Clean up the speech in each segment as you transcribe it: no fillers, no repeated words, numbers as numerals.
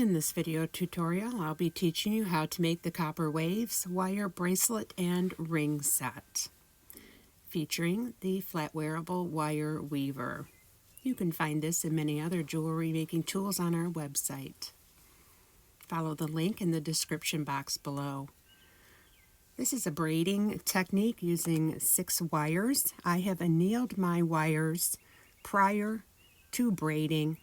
In this video tutorial, I'll be teaching you how to make the copper waves, wire bracelet, and ring set, featuring the Flatwearable Wire Weaver. You can find this and many other jewelry making tools on our website. Follow the link in the description box below. This is a braiding technique using 6 wires. I have annealed my wires prior to braiding.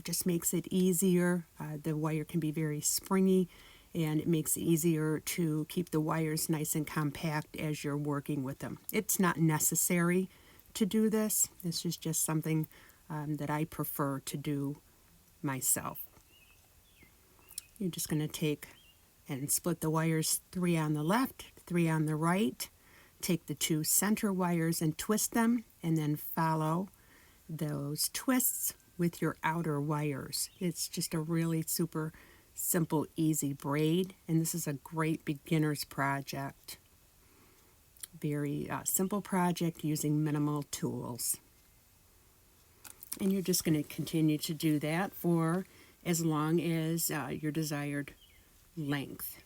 Just makes it easier. The wire can be very springy, and it makes it easier to keep the wires nice and compact as you're working with them. It's not necessary to do this. This is just something that I prefer to do myself. You're just going to take and split the wires, 3 on the left, 3 on the right. Take the 2 center wires and twist them, and then follow those twists with your outer wires. It's just a really super simple, easy braid, and this is a great beginner's project. Very simple project using minimal tools. And you're just going to continue to do that for as long as your desired length.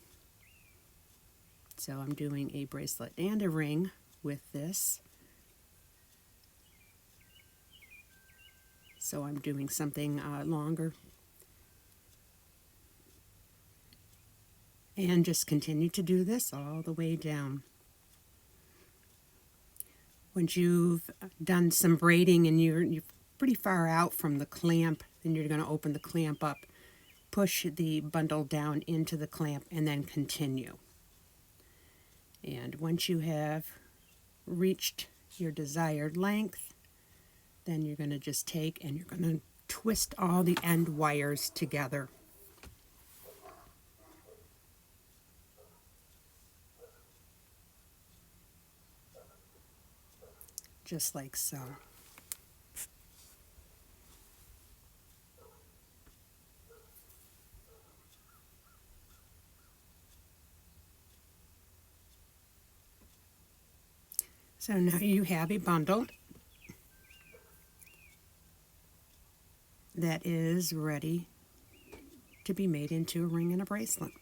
So I'm doing a bracelet and a ring with this. So I'm doing something longer. And just continue to do this all the way down. Once you've done some braiding and you're pretty far out from the clamp, then you're going to open the clamp up, push the bundle down into the clamp, and then continue. And once you have reached your desired length, then you're going to just take and you're going to twist all the end wires together. Just like so. So now you have a bundle that is ready to be made into a ring and a bracelet.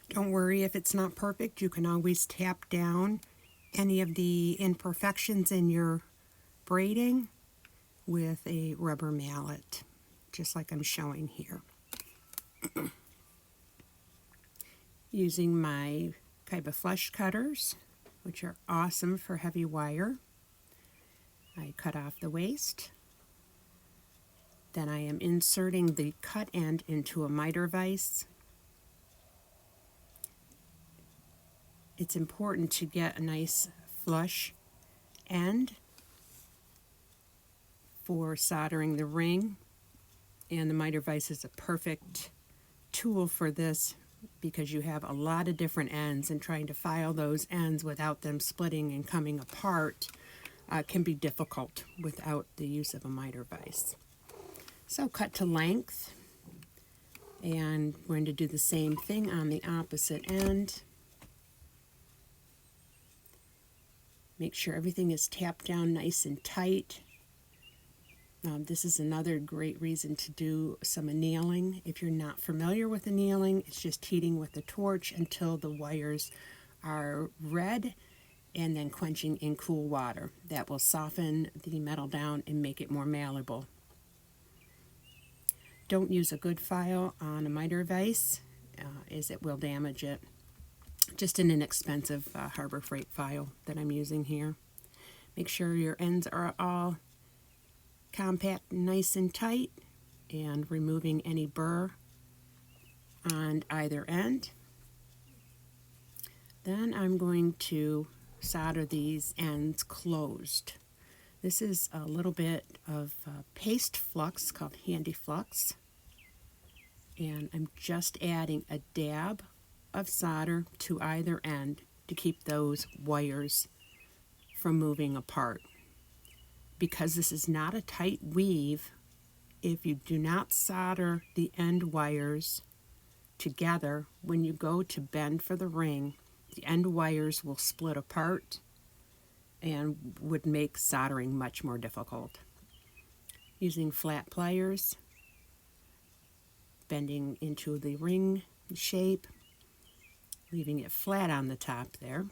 Don't worry if it's not perfect. You can always tap down any of the imperfections in your braiding with a rubber mallet, just like I'm showing here. Using my Kaiba flush cutters, which are awesome for heavy wire, I cut off the waste. Then I am inserting the cut end into a miter vise. It's important to get a nice flush end for soldering the ring, and the miter vise is a perfect tool for this because you have a lot of different ends, and trying to file those ends without them splitting and coming apart can be difficult without the use of a miter vise. So cut to length, and we're going to do the same thing on the opposite end. Make sure everything is tapped down nice and tight. This is another great reason to do some annealing. If you're not familiar with annealing, it's just heating with a torch until the wires are red, and then quenching in cool water. That will soften the metal down and make it more malleable. Don't use a good file on a miter vise, as it will damage it. Just an inexpensive Harbor Freight file that I'm using here. Make sure your ends are all compact, nice and tight, and removing any burr on either end. Then I'm going to solder these ends closed. This is a little bit of paste flux called Handy Flux, and I'm just adding a dab of solder to either end to keep those wires from moving apart. Because this is not a tight weave, if you do not solder the end wires together, when you go to bend for the ring, the end wires will split apart and would make soldering much more difficult. Using flat pliers, bending into the ring shape, leaving it flat on the top there.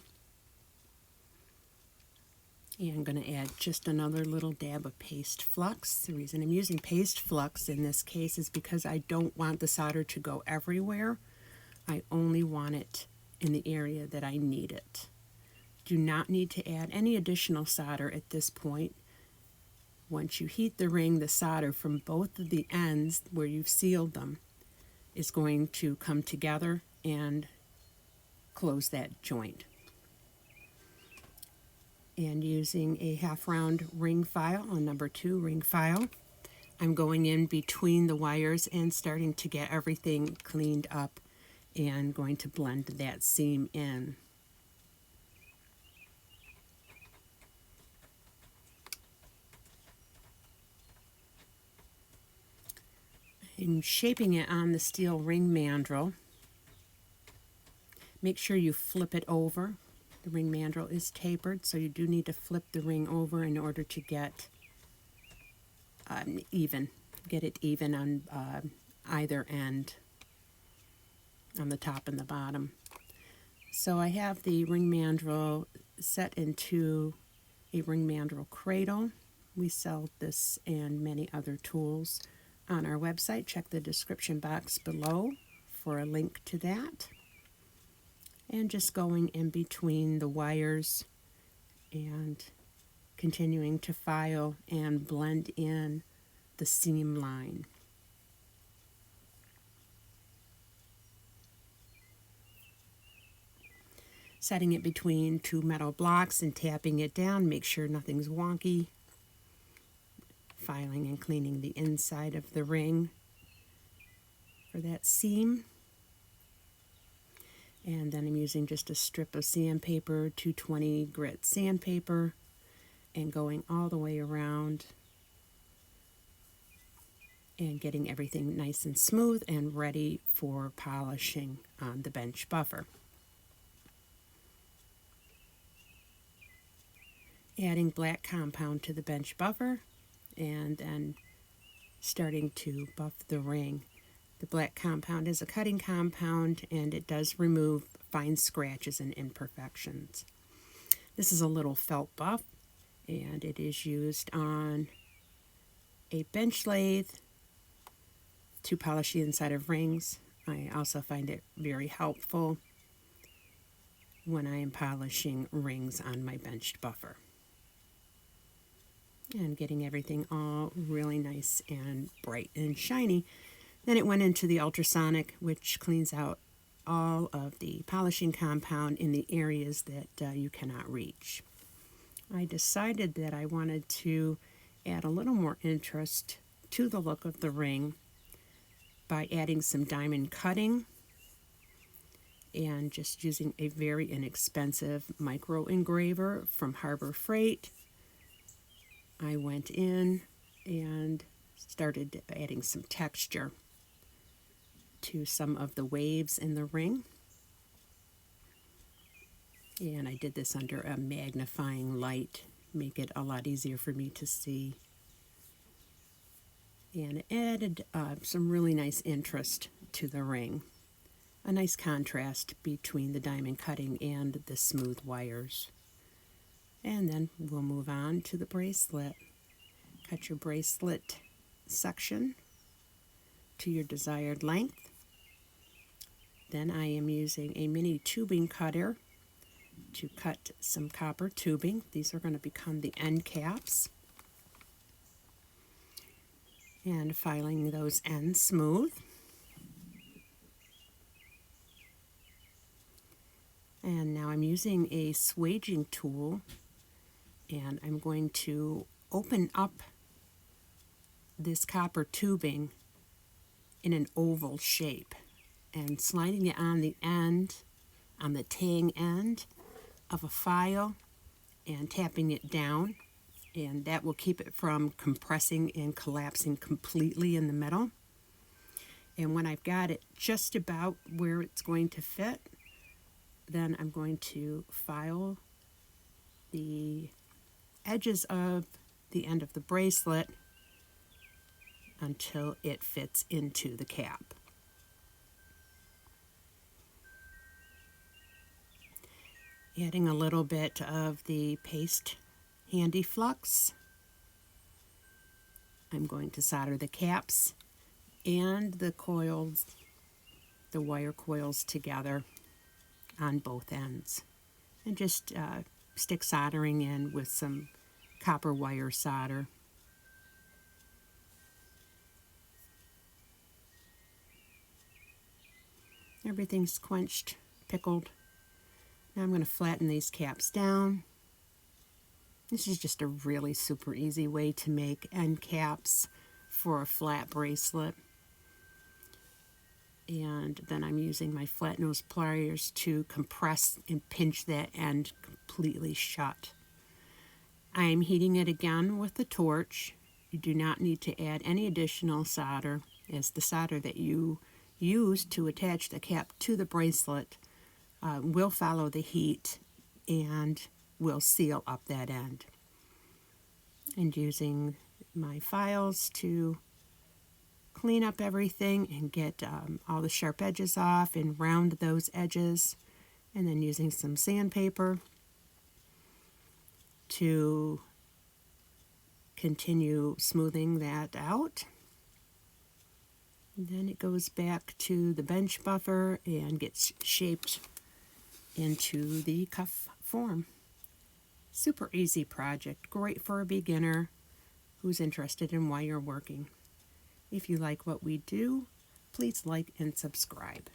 And I'm going to add just another little dab of paste flux. The reason I'm using paste flux in this case is because I don't want the solder to go everywhere. I only want it in the area that I need it. Do not need to add any additional solder at this point. Once you heat the ring, the solder from both of the ends where you've sealed them is going to come together and close that joint. And using a half round ring file, a number 2 ring file, I'm going in between the wires and starting to get everything cleaned up and going to blend that seam in. I'm shaping it on the steel ring mandrel. Make sure you flip it over. The ring mandrel is tapered, so you do need to flip the ring over in order to get it even on either end, on the top and the bottom. So I have the ring mandrel set into a ring mandrel cradle. We sell this and many other tools on our website. Check the description box below for a link to that. And just going in between the wires and continuing to file and blend in the seam line. Setting it between 2 metal blocks and tapping it down, make sure nothing's wonky. Filing and cleaning the inside of the ring for that seam. And then I'm using just a strip of sandpaper, 220 grit sandpaper, and going all the way around and getting everything nice and smooth and ready for polishing on the bench buffer. Adding black compound to the bench buffer and then starting to buff the ring. The black compound is a cutting compound and it does remove fine scratches and imperfections. This is a little felt buff and it is used on a bench lathe to polish the inside of rings. I also find it very helpful when I am polishing rings on my benched buffer. And getting everything all really nice and bright and shiny. Then it went into the ultrasonic, which cleans out all of the polishing compound in the areas that you cannot reach. I decided that I wanted to add a little more interest to the look of the ring by adding some diamond cutting and just using a very inexpensive micro engraver from Harbor Freight. I went in and started adding some texture to some of the waves in the ring. And I did this under a magnifying light, make it a lot easier for me to see. And it added some really nice interest to the ring. A nice contrast between the diamond cutting and the smooth wires. And then we'll move on to the bracelet. Cut your bracelet section to your desired length. Then I am using a mini tubing cutter to cut some copper tubing. These are going to become the end caps. And filing those ends smooth. And now I'm using a swaging tool and I'm going to open up this copper tubing in an oval shape and sliding it on the end, on the tang end of a file and tapping it down, and that will keep it from compressing and collapsing completely in the middle. And when I've got it just about where it's going to fit, then I'm going to file the edges of the end of the bracelet until it fits into the cap. Adding a little bit of the paste handy flux. I'm going to solder the caps and the coils, the wire coils together on both ends. And just stick soldering in with some copper wire solder. Everything's quenched, pickled. Now I'm going to flatten these caps down. This is just a really super easy way to make end caps for a flat bracelet. And then I'm using my flat nose pliers to compress and pinch that end completely shut. I'm heating it again with the torch. You do not need to add any additional solder, as the solder that you use to attach the cap to the bracelet will follow the heat and will seal up that end. And using my files to clean up everything and get all the sharp edges off and round those edges, and then using some sandpaper to continue smoothing that out. And then it goes back to the bench buffer and gets shaped into the cuff form. Super easy project, great for a beginner who's interested in wire working. If you like what we do, please like and subscribe.